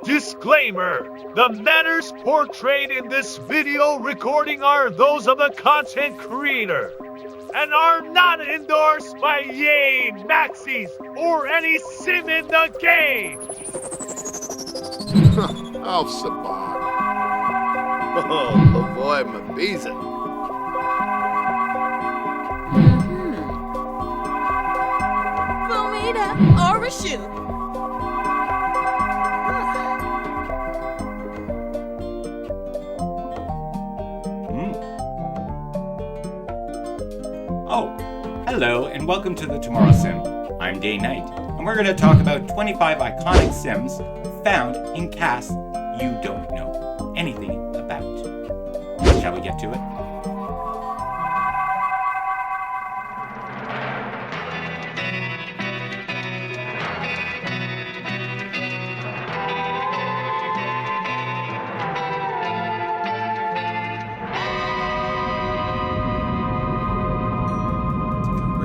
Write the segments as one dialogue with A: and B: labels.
A: Disclaimer: the matters portrayed in this video recording are those of the content creator and are not endorsed by Yay, Maxis, or any sim in the game.
B: Oh, Sabak. Oh, boy, Mabiza.
C: Fumita or a shoe.
D: Oh, hello and welcome to the Tomorrow Sim. I'm Day Knight, and we're going to talk about 25 iconic Sims found in casts you don't know anything about. Shall we get to it?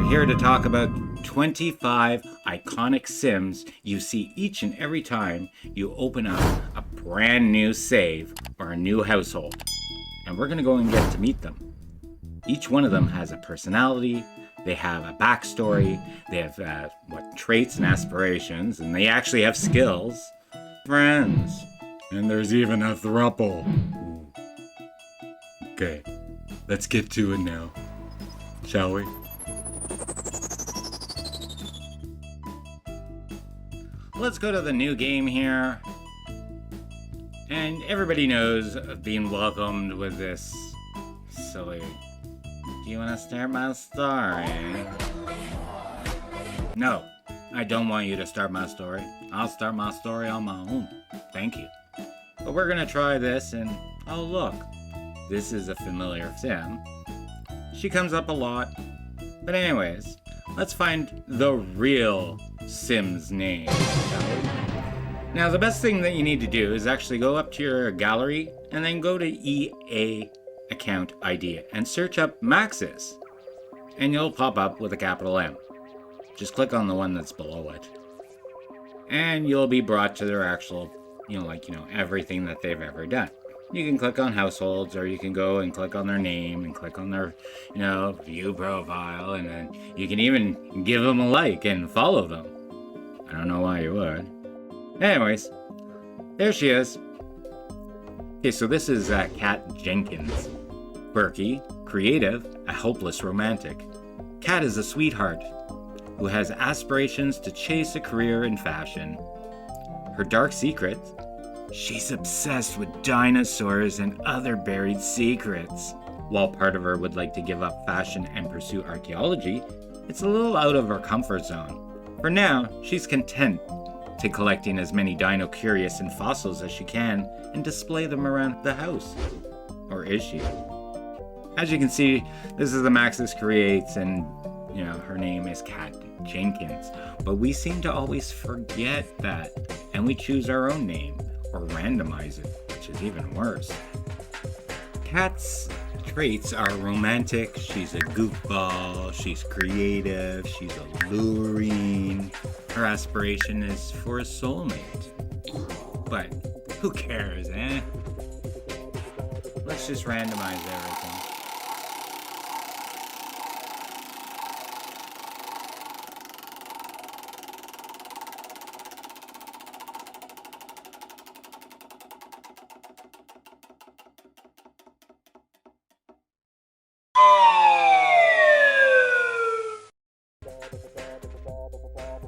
D: Here to talk about 25 iconic Sims you see each and every time you open up a brand new save or a new household. And we're going to go and get to meet them. Each one of them has a personality, they have a backstory, they have traits and aspirations, and they actually have skills. Friends. And there's even a thruple. Okay, let's get to it now. Shall we? Let's go to the new game here. And everybody knows of being welcomed with this silly, do you want to start my story? No, I don't want you to start my story. I'll start my story on my own. Thank you. But we're gonna try this and, oh look, this is a familiar Sim. She comes up a lot. But anyways, let's find the real Sim's name, shall we? Now, the best thing that you need to do is actually go up to your gallery and then go to EA account ID and search up Maxis. And you'll pop up with a capital M. Just click on the one that's below it. And you'll be brought to their actual, everything that they've ever done. You can click on households, or you can go and click on their name and click on their, view profile, and then you can even give them a like and follow them. I don't know why you would. Anyways, there she is. Okay, so this is Kat Jenkins. Quirky, creative, a hopeless romantic. Kat is a sweetheart who has aspirations to chase a career in fashion. Her dark secret: she's obsessed with dinosaurs and other buried secrets. While part of her would like to give up fashion and pursue archaeology, it's a little out of her comfort zone. For now, she's content to collecting as many dino curious and fossils as she can and display them around the house. Or is she? As you can see, this is the Maxis Creates, and her name is Kat Jenkins. But we seem to always forget that, and we choose our own name. Or randomize it, which is even worse. Kat's traits are romantic, she's a goofball, she's creative, she's alluring. Her aspiration is for a soulmate. But who cares, eh? Let's just randomize everything.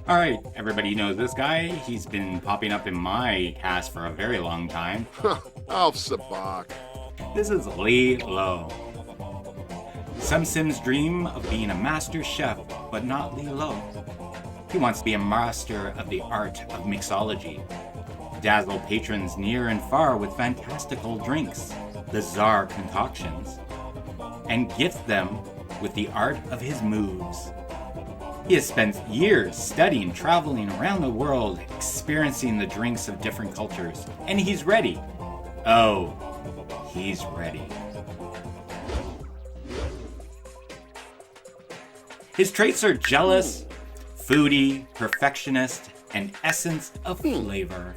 D: Alright, everybody knows this guy. He's been popping up in my cast for a very long time.
B: Oh, Sabak.
D: This is Lee Lo. Some Sims dream of being a master chef, but not Lee Lo. He wants to be a master of the art of mixology. Dazzle patrons near and far with fantastical drinks, bizarre concoctions, and gift them with the art of his moves. He has spent years studying, traveling around the world, experiencing the drinks of different cultures, and he's ready. Oh, he's ready. His traits are jealous, foodie, perfectionist, and essence of flavor.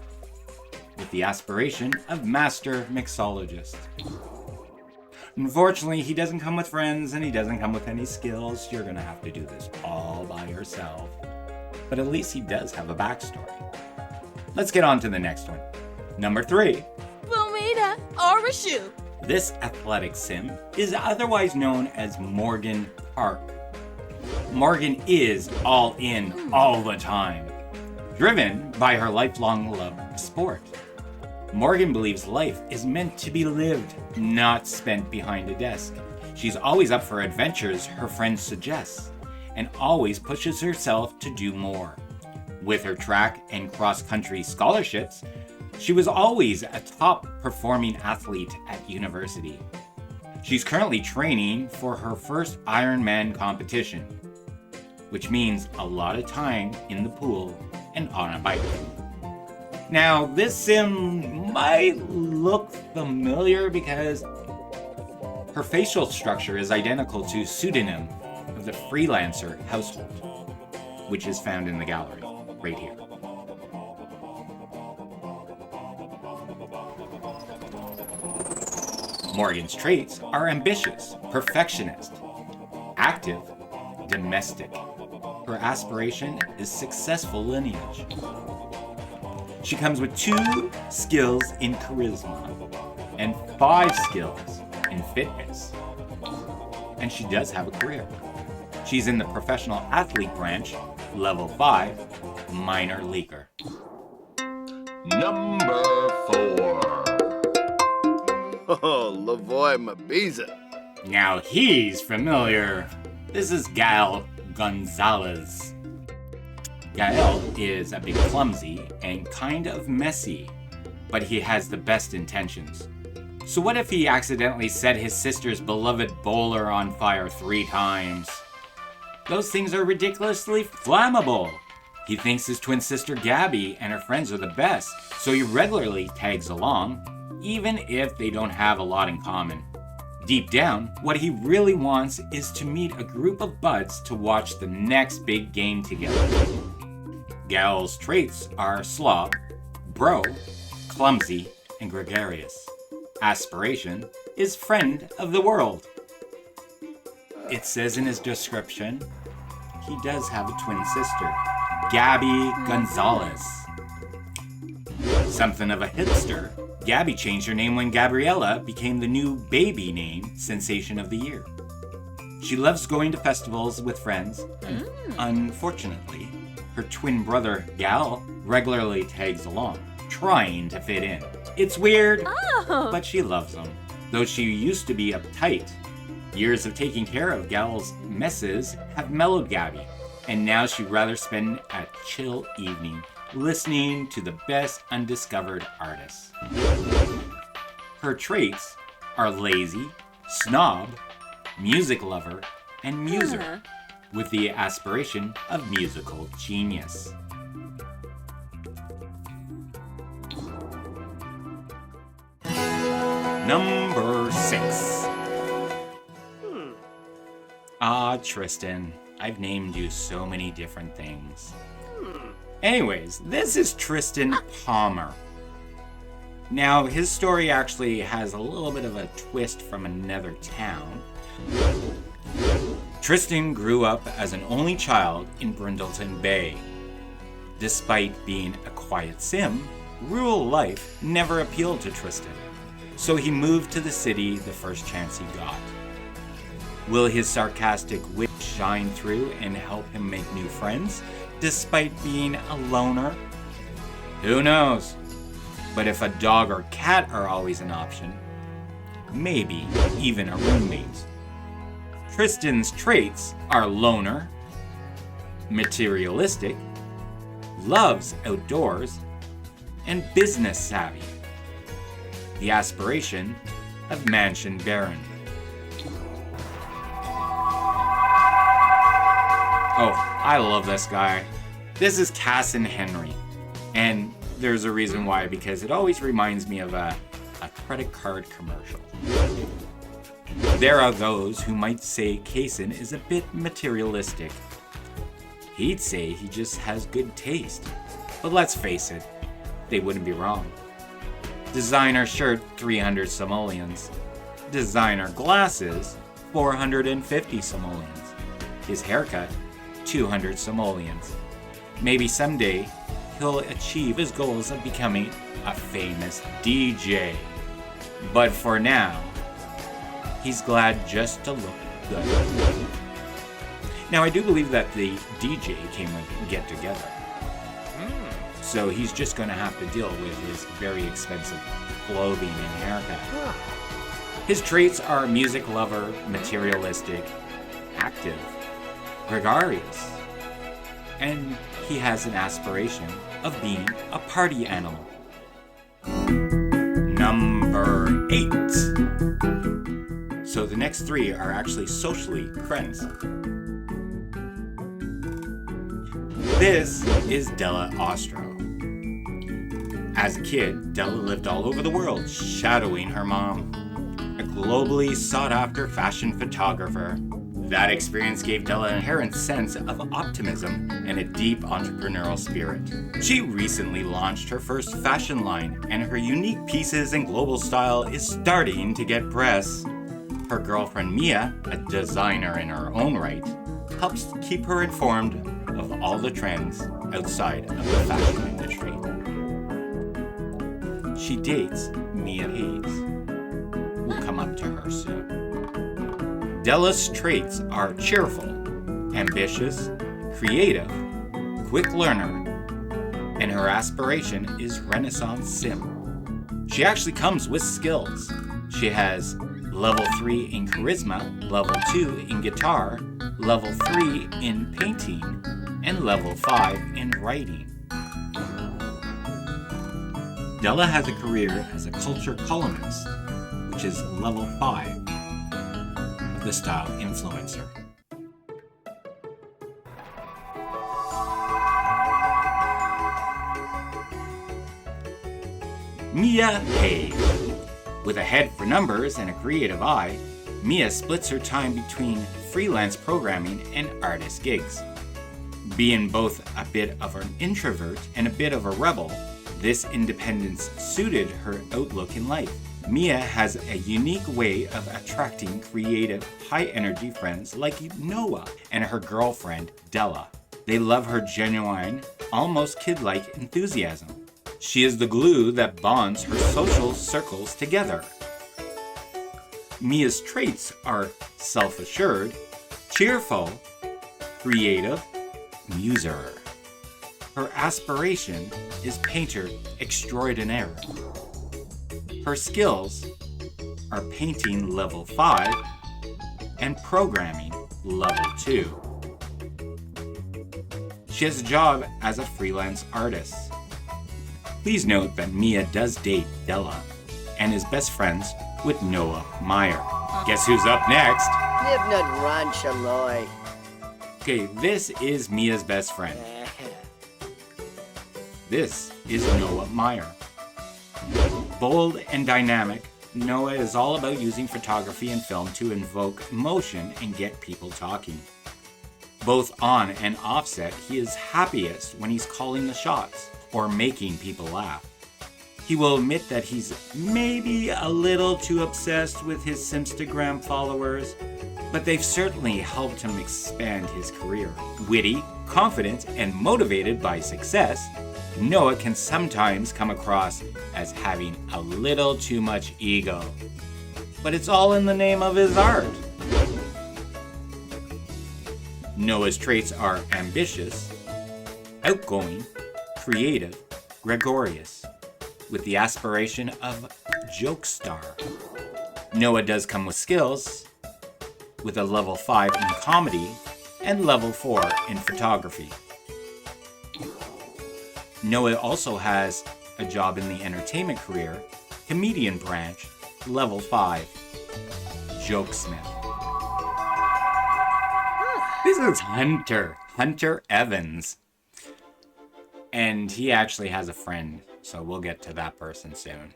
D: with the aspiration of Master Mixologist. Unfortunately, he doesn't come with friends and he doesn't come with any skills. You're gonna have to do this all by yourself. But at least he does have a backstory. Let's get on to the next one. Number 3.
C: Wilmina or a shoe.
D: This athletic sim is otherwise known as Morgan Park. Morgan is all in all the time, driven by her lifelong love of sport. Morgan believes life is meant to be lived, not spent behind a desk. She's always up for adventures her friends suggest, and always pushes herself to do more. With her track and cross-country scholarships, she was always a top-performing athlete at university. She's currently training for her first Ironman competition, which means a lot of time in the pool and on a bike. Now, this sim might look familiar because her facial structure is identical to pseudonym of the freelancer household, which is found in the gallery right here. Morgan's traits are ambitious, perfectionist, active, domestic. Her aspiration is successful lineage. She comes with 2 skills in charisma and 5 skills in fitness. And she does have a career. She's in the professional athlete branch, level 5, minor leaguer.
B: Number 4. Oh, Lavoy Mabiza.
D: Now he's familiar. This is Gael Gonzalez. Gael is a bit clumsy and kind of messy, but he has the best intentions. So what if he accidentally set his sister's beloved bowler on fire 3 times? Those things are ridiculously flammable. He thinks his twin sister Gabby and her friends are the best, so he regularly tags along, even if they don't have a lot in common. Deep down, what he really wants is to meet a group of buds to watch the next big game together. Gael's traits are slob, bro, clumsy, and gregarious. Aspiration is friend of the world. It says in his description, he does have a twin sister, Gabby Gonzalez. Something of a hipster, Gabby changed her name when Gabriella became the new baby name sensation of the year. She loves going to festivals with friends, and unfortunately, her twin brother, Gal, regularly tags along, trying to fit in. It's weird, but she loves him, though she used to be uptight. Years of taking care of Gal's messes have mellowed Gabby, and now she'd rather spend a chill evening listening to the best undiscovered artists. Her traits are lazy, snob, music lover, and muser, with the aspiration of musical genius. Number 6. Tristan, I've named you so many different things. Anyways, this is Tristan Palmer. Now, his story actually has a little bit of a twist from another town. Tristan grew up as an only child in Brindleton Bay. Despite being a quiet sim, rural life never appealed to Tristan, so he moved to the city the first chance he got. Will his sarcastic wit shine through and help him make new friends, despite being a loner? Who knows? But if a dog or cat are always an option, maybe even a roommate. Tristan's traits are loner, materialistic, loves outdoors, and business savvy. The aspiration of Mansion Baron. Oh, I love this guy. This is Casson Henry. And there's a reason why, because it always reminds me of a credit card commercial. There are those who might say Casson is a bit materialistic. He'd say he just has good taste. But let's face it, they wouldn't be wrong. Designer shirt, 300 simoleons. Designer glasses, 450 simoleons. His haircut, 200 simoleons. Maybe someday he'll achieve his goals of becoming a famous DJ. But for now, he's glad just to look good. Now, I do believe that the DJ came with Get Together. So he's just going to have to deal with his very expensive clothing and haircut. His traits are music lover, materialistic, active, gregarious, and he has an aspiration of being a party animal. Number 8. So the next 3 are actually socially friends. This is Della Ostro. As a kid, Della lived all over the world, shadowing her mom, a globally sought-after fashion photographer. That experience gave Della an inherent sense of optimism and a deep entrepreneurial spirit. She recently launched her first fashion line, and her unique pieces and global style is starting to get press. Her girlfriend Mia, a designer in her own right, helps keep her informed of all the trends outside of the fashion industry. She dates Mia Hayes. We'll come up to her soon. Della's traits are cheerful, ambitious, creative, quick learner, and her aspiration is Renaissance Sim. She actually comes with skills. She has level 3 in charisma, level 2 in guitar, level 3 in painting, and level 5 in writing. Della has a career as a culture columnist, which is level 5 of the style influencer. Mia Hayes. With a head for numbers and a creative eye, Mia splits her time between freelance programming and artist gigs. Being both a bit of an introvert and a bit of a rebel, this independence suited her outlook in life. Mia has a unique way of attracting creative, high-energy friends like Noah and her girlfriend, Della. They love her genuine, almost kid-like enthusiasm. She is the glue that bonds her social circles together. Mia's traits are self-assured, cheerful, creative, muser. Her aspiration is painter extraordinaire. Her skills are painting level 5 and programming level 2. She has a job as a freelance artist. Please note that Mia does date Della and is best friends with Noah Meyer. Guess who's up next?
E: Nibnut Ranchaloy.
D: Okay, this is Mia's best friend. This is Noah Meyer. Bold and dynamic, Noah is all about using photography and film to invoke emotion and get people talking. Both on and offset, he is happiest when he's calling the shots or making people laugh. He will admit that he's maybe a little too obsessed with his Simstagram followers, but they've certainly helped him expand his career. Witty, confident, and motivated by success, Noah can sometimes come across as having a little too much ego. But it's all in the name of his art. Noah's traits are ambitious, outgoing, creative, gregarious, with the aspiration of joke star. Noah does come with skills, with a level 5 in comedy and level 4 in photography. Noah also has a job in the entertainment career, comedian branch, level 5, jokesmith. This is Hunter Evans. And he actually has a friend, so we'll get to that person soon.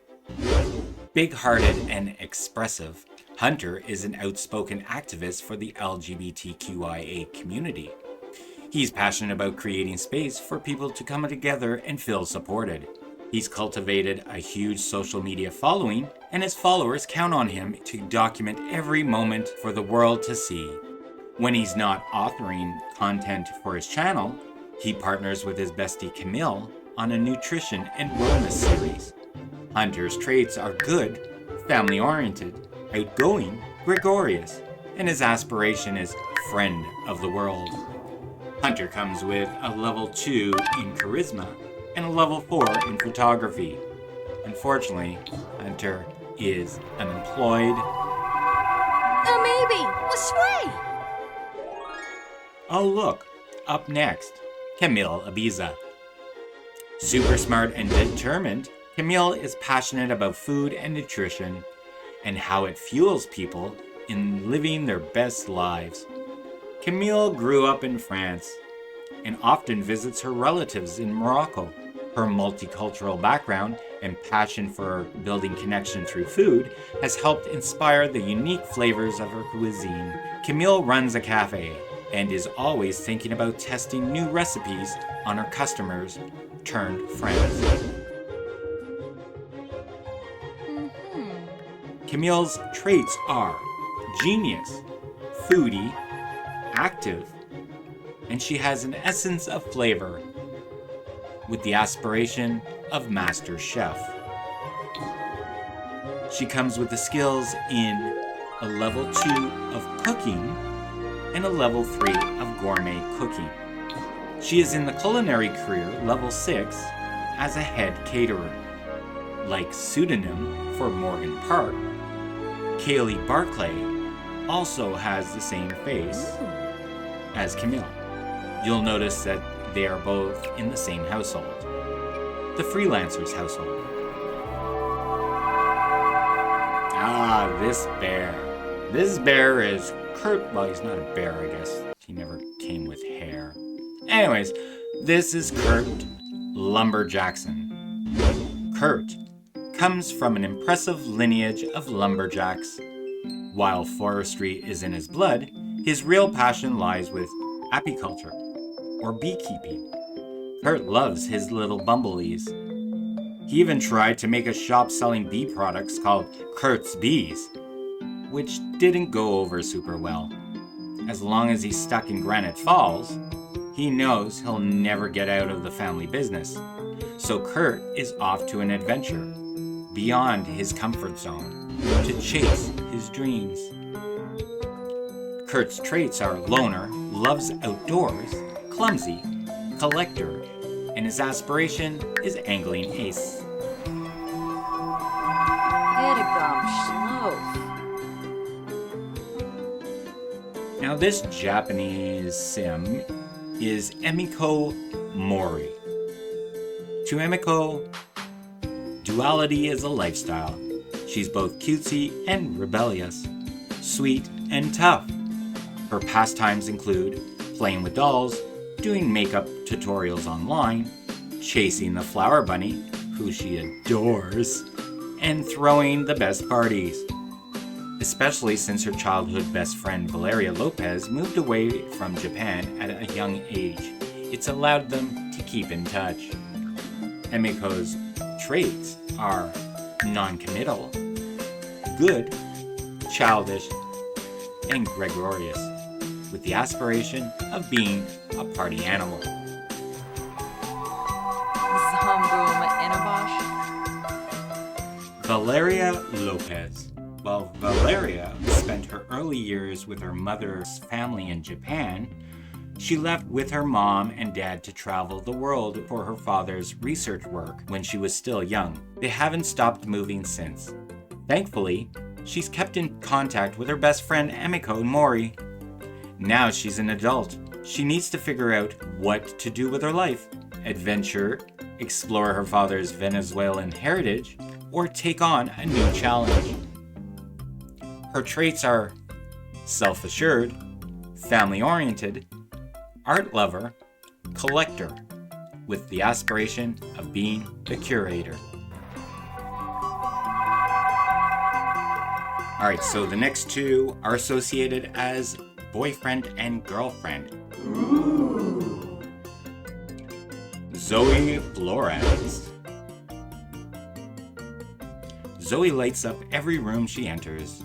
D: Big-hearted and expressive, Hunter is an outspoken activist for the LGBTQIA community. He's passionate about creating space for people to come together and feel supported. He's cultivated a huge social media following, and his followers count on him to document every moment for the world to see. When he's not authoring content for his channel, he partners with his bestie Camille on a nutrition and wellness series. Hunter's traits are good, family-oriented, outgoing, gregarious, and his aspiration is friend of the world. Hunter comes with a level 2 in charisma and a level 4 in photography. Unfortunately, Hunter is unemployed.
C: Maybe. Which way?
D: Oh look, up next, Camille Ibiza. Super smart and determined, Camille is passionate about food and nutrition and how it fuels people in living their best lives. Camille grew up in France and often visits her relatives in Morocco. Her multicultural background and passion for building connection through food has helped inspire the unique flavors of her cuisine. Camille runs a cafe and is always thinking about testing new recipes on her customers turned friends. Camille's traits are genius, foodie, active, and she has an essence of flavor with the aspiration of master chef. She comes with the skills in a level 2 of cooking and a level 3 of gourmet cooking. She is in the culinary career level 6 as a head caterer. Like pseudonym for Morgan Park, Kaylee Barclay also has the same face as Camille. You'll notice that they are both in the same household, the freelancer's household. Ah, this bear. This bear is Kurt. Well, he's not a bear, I guess. He never came with hair. Anyways, this is Kurt Lumberjackson. Kurt comes from an impressive lineage of lumberjacks. While forestry is in his blood, his real passion lies with apiculture, or beekeeping. Kurt loves his little bumblebees. He even tried to make a shop selling bee products called Kurt's Bees, which didn't go over super well. As long as he's stuck in Granite Falls, he knows he'll never get out of the family business. So Kurt is off to an adventure beyond his comfort zone to chase his dreams. Kurt's traits are loner, loves outdoors, clumsy, collector, and his aspiration is angling ace. Now this Japanese sim is Emiko Mori. To Emiko, duality is a lifestyle. She's both cutesy and rebellious, sweet and tough. Her pastimes include playing with dolls, doing makeup tutorials online, chasing the flower bunny, who she adores, and throwing the best parties. Especially since her childhood best friend Valeria Lopez moved away from Japan at a young age, it's allowed them to keep in touch. Emiko's traits are non-committal, good, childish, and gregarious, with the aspiration of being a party animal. Valeria Lopez. While Valeria spent her early years with her mother's family in Japan, she left with her mom and dad to travel the world for her father's research work when she was still young. They haven't stopped moving since. Thankfully, she's kept in contact with her best friend Emiko Mori. Now she's an adult. She needs to figure out what to do with her life. Adventure, explore her father's Venezuelan heritage, or take on a new challenge. Her traits are self-assured, family-oriented, art lover, collector, with the aspiration of being the curator. Alright, so the next two are associated as boyfriend and girlfriend. Ooh. Zoe Flores. Zoe lights up every room she enters.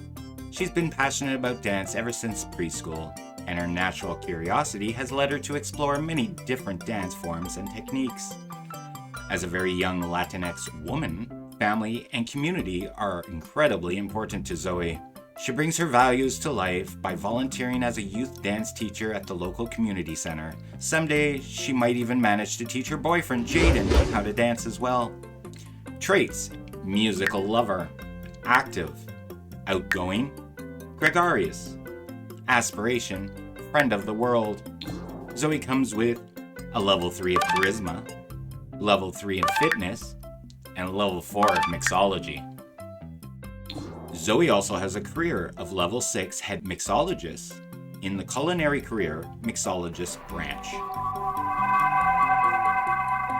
D: She's been passionate about dance ever since preschool, and her natural curiosity has led her to explore many different dance forms and techniques. As a very young Latinx woman, family and community are incredibly important to Zoe. She brings her values to life by volunteering as a youth dance teacher at the local community center. Someday, she might even manage to teach her boyfriend, Jaden, how to dance as well. Traits: musical lover, active, outgoing, gregarious, aspiration, friend of the world. Zoe comes with a level 3 of charisma, level 3 in fitness, and level 4 of mixology. Zoe also has a career of level 6 head mixologist in the culinary career mixologist branch.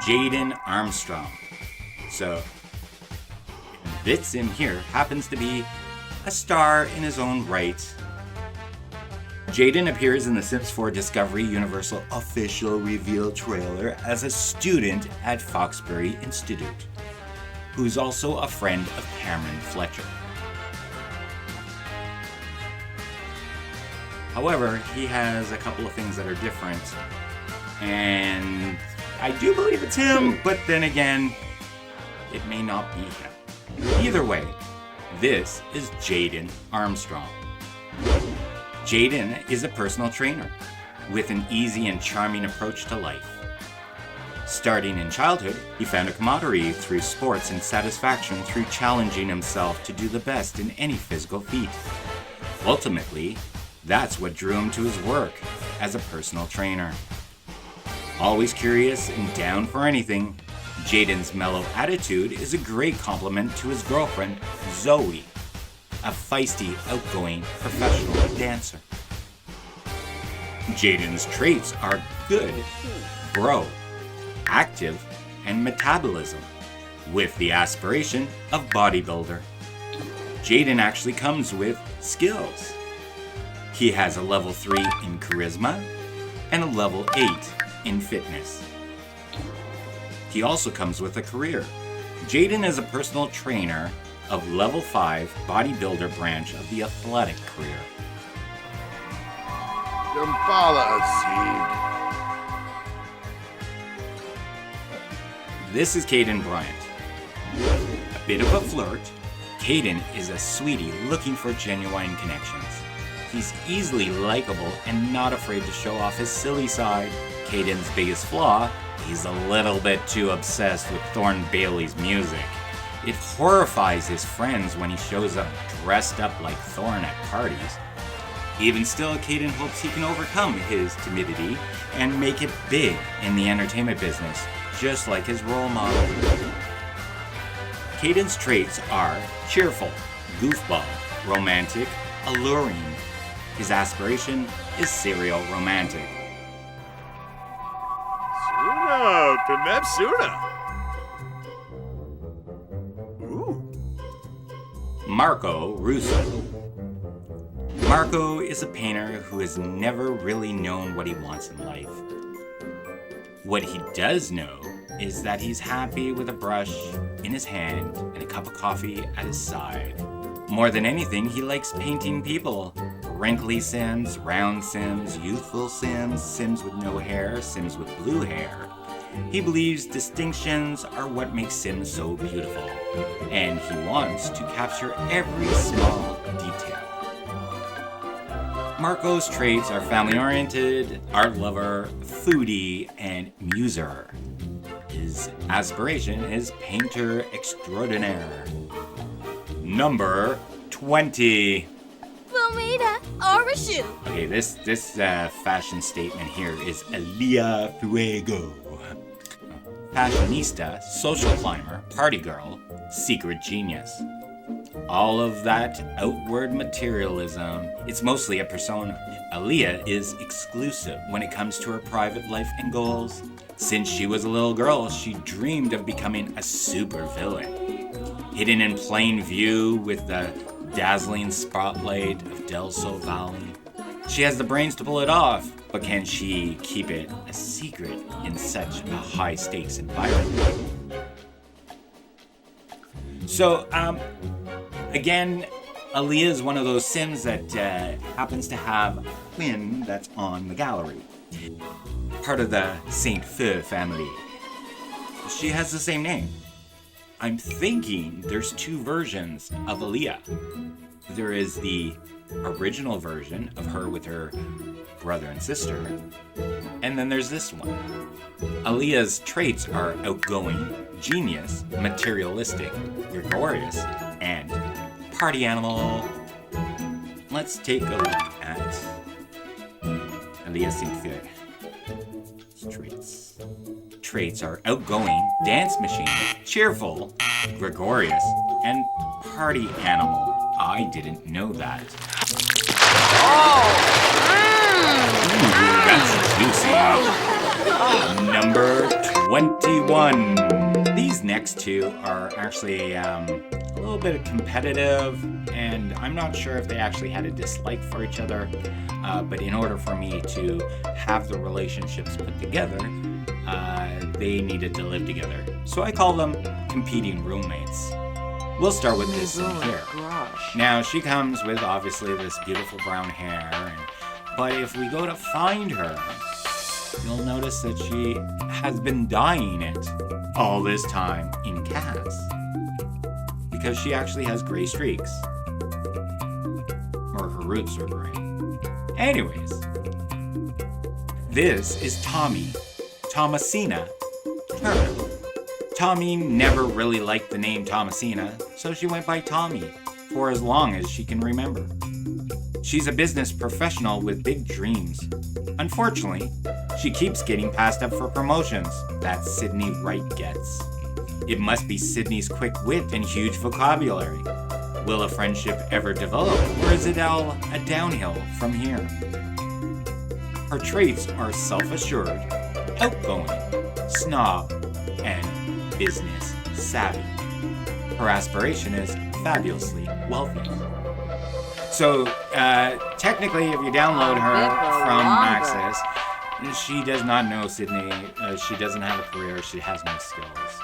D: Jaden Armstrong. So, this in here happens to be a star in his own right. Jaden appears in the Sims 4 Discovery Universal official reveal trailer as a student at Foxbury Institute, who's also a friend of Cameron Fletcher. However, he has a couple of things that are different, and I do believe it's him, but then again, it may not be him. Either way, this is Jaden Armstrong. Jaden is a personal trainer with an easy and charming approach to life. Starting in childhood, he found a camaraderie through sports and satisfaction through challenging himself to do the best in any physical feat. Ultimately, that's what drew him to his work as a personal trainer. Always curious and down for anything, Jaden's mellow attitude is a great compliment to his girlfriend, Zoe, a feisty, outgoing, professional dancer. Jaden's traits are good, bro, active, and metabolism, with the aspiration of bodybuilder. Jaden actually comes with skills. He has a level 3 in charisma and a level 8 in fitness. He also comes with a career. Jaden is a personal trainer of level 5 bodybuilder branch of the athletic career.
B: Shambhala
D: This is Caden Bryant. A bit of a flirt, Caden is a sweetie looking for genuine connections. He's easily likable and not afraid to show off his silly side. Caden's biggest flaw, he's a little bit too obsessed with Thorn Bailey's music. It horrifies his friends when he shows up dressed up like Thorn at parties. Even still, Caden hopes he can overcome his timidity and make it big in the entertainment business, just like his role model. Caden's traits are cheerful, goofball, romantic, alluring. His aspiration is serial romantic.
A: Suna, Pimep Suna. Ooh.
D: Marco Russo. Marco is a painter who has never really known what he wants in life. What he does know is that he's happy with a brush in his hand and a cup of coffee at his side. More than anything, he likes painting people. Wrinkly Sims, round Sims, youthful Sims, Sims with no hair, Sims with blue hair. He believes distinctions are what makes Sims so beautiful, and he wants to capture every small detail. Marco's traits are family-oriented, art lover, foodie, and muser. His aspiration is painter extraordinaire. Number 20.
C: Fumita or a shoe.
D: Okay, this fashion statement here is Elia Fuego. Fashionista, social climber, party girl, secret genius. All of that outward materialism, it's mostly a persona. Aaliyah is exclusive when it comes to her private life and goals. Since she was a little girl, she dreamed of becoming a supervillain. Hidden in plain view with the dazzling spotlight of Del Sol Valley. She has the brains to pull it off, but can she keep it a secret in such a high-stakes environment? So, again, Aaliyah is one of those Sims that happens to have a twin that's on the gallery. Part of the Saint Feu family. She has the same name. I'm thinking there's two versions of Aaliyah. There is the original version of her with her brother and sister, and then there's this one. Aaliyah's traits are outgoing, genius, materialistic, gregarious, and party animal. Let's take a look at Aaliyah Saint Feu. Traits. Traits are outgoing, dance machine, cheerful, gregarious, and party animal. I didn't know that. Ooh, that's juicy. Number 21. These next two are actually a little bit competitive, and I'm not sure if they actually had a dislike for each other, but in order for me to have the relationships put together, they needed to live together. So I call them competing roommates. We'll start with this here. Now, she comes with obviously this beautiful brown hair, but if we go to find her, you'll notice that she has been dyeing it all this time in Cass, because she actually has gray streaks, or her roots are gray. Anyways, this is Tommy, Thomasina Turner. Tommy never really liked the name Thomasina, so she went by Tommy for as long as she can remember. She's a business professional with big dreams. Unfortunately, she keeps getting passed up for promotions that Sydney Wright gets. It must be Sydney's quick wit and huge vocabulary. Will a friendship ever develop, or is it all a downhill from here? Her traits are self-assured, outgoing, snob, and business savvy. Her aspiration is fabulously wealthy. So, technically, if you download her from Access, she does not know Sydney. She doesn't have a career. She has no skills.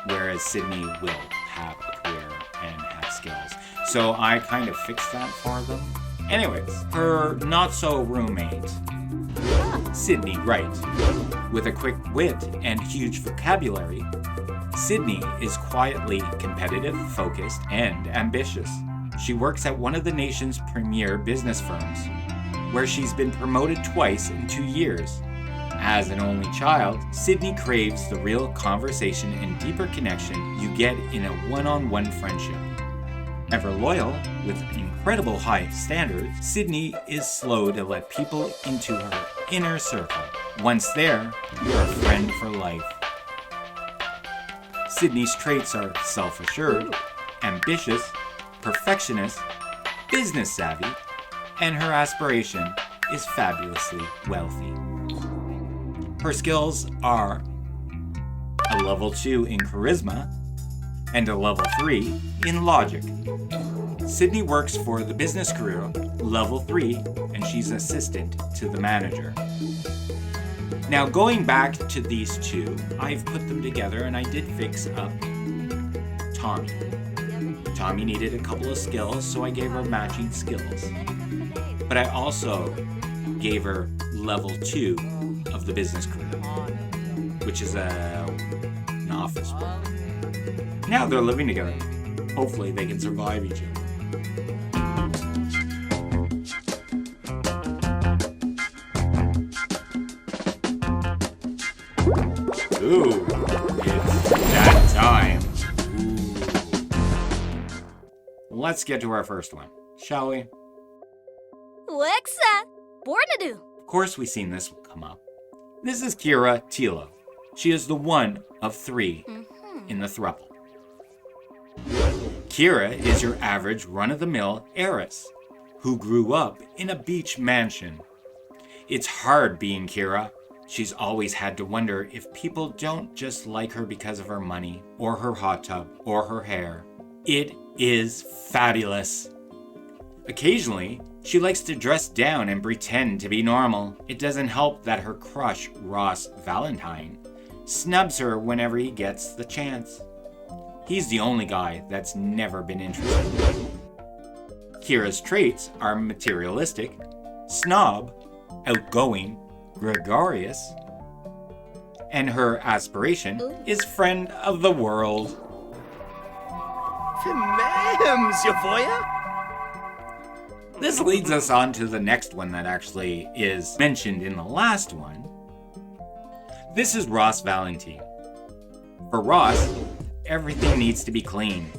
D: Whereas Sydney will have a career and have skills. So I kind of fixed that for them. Anyways, her not-so roommate, Sydney Wright. With a quick wit and huge vocabulary, Sydney is quietly competitive, focused, and ambitious. She works at one of the nation's premier business firms, where she's been promoted twice in 2 years. As an only child, Sydney craves the real conversation and deeper connection you get in a one-on-one friendship. Ever loyal, with incredible high standards, Sydney is slow to let people into her inner circle. Once there, you're a friend for life. Sydney's traits are self-assured, ambitious, perfectionist, business savvy, and her aspiration is fabulously wealthy. Her skills are a level 2 in charisma and a level 3 in logic. Sydney works for the business career level 3, and she's assistant to the manager. Now, going back to these two, I've put them together and I did fix up Tommy. Tommy needed a couple of skills, so I gave her matching skills. But I also gave her level 2 of the business career, which is an office work. Now they're living together. Hopefully they can survive each other. Ooh, it's that time. Ooh. Let's get to our first one, shall we?
C: Lexa, born to do.
D: Of course we've seen this one come up. This is Kira Tilo. She is the one of 3 in the thruple. Kira is your average run-of-the-mill heiress who grew up in a beach mansion. It's hard being Kira. She's always had to wonder if people don't just like her because of her money, or her hot tub, or her hair. It is fabulous. Occasionally, she likes to dress down and pretend to be normal. It doesn't help that her crush, Ross Valentine, snubs her whenever he gets the chance. He's the only guy that's never been interested. Kira's traits are materialistic, snob, outgoing, gregarious, and her aspiration is friend of the world.
F: Ma'ams, Yavoya?
D: This leads us on to the next one that actually is mentioned in the last one. This is Ross Valentine. For Ross, everything needs to be clean.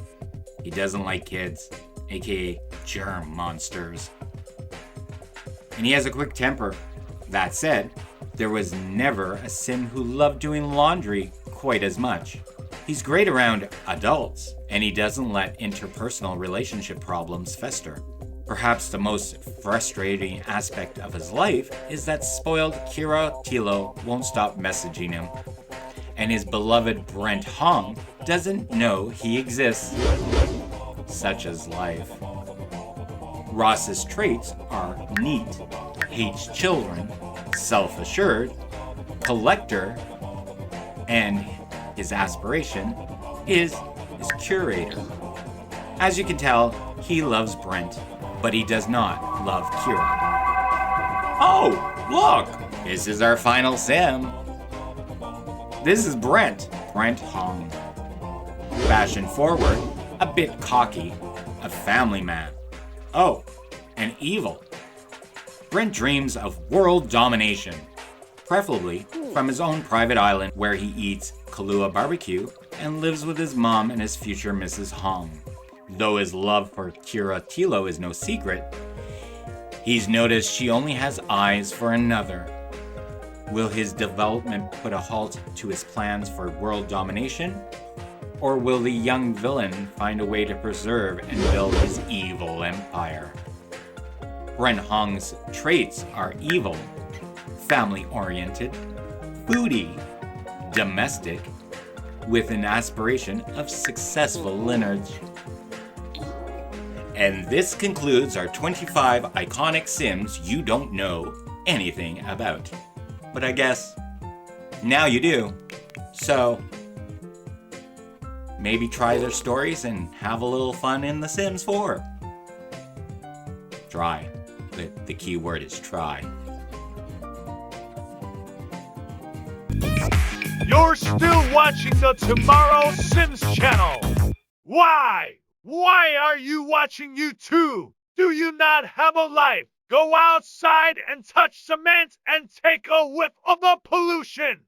D: He doesn't like kids, aka germ monsters. And he has a quick temper. That said, there was never a sim who loved doing laundry quite as much. He's great around adults, and he doesn't let interpersonal relationship problems fester. Perhaps the most frustrating aspect of his life is that spoiled Kira Tilo won't stop messaging him, and his beloved Brent Hong doesn't know he exists. Such is life. Ross's traits are neat, hates children, self-assured, collector, and his aspiration is curator. As you can tell, he loves Brent, but he does not love Kira. Oh, look! This is our final sim. This is Brent Hong. Fashion forward, a bit cocky, a family man. Oh, and evil. Brent dreams of world domination, preferably from his own private island where he eats Kahlua barbecue and lives with his mom and his future Mrs. Hong. Though his love for Kira Tilo is no secret, he's noticed she only has eyes for another. Will his development put a halt to his plans for world domination? Or will the young villain find a way to preserve and build his evil empire? Brent Hong's traits are evil, family-oriented, foodie, domestic, with an aspiration of successful lineage. And this concludes our 25 iconic Sims you don't know anything about. But I guess now you do. So maybe try their stories and have a little fun in The Sims 4. Try. The key word is try.
A: You're still watching the Tomorrow Sims channel. Why? Why are you watching YouTube? Do you not have a life? Go outside and touch cement and take a whiff of the pollution.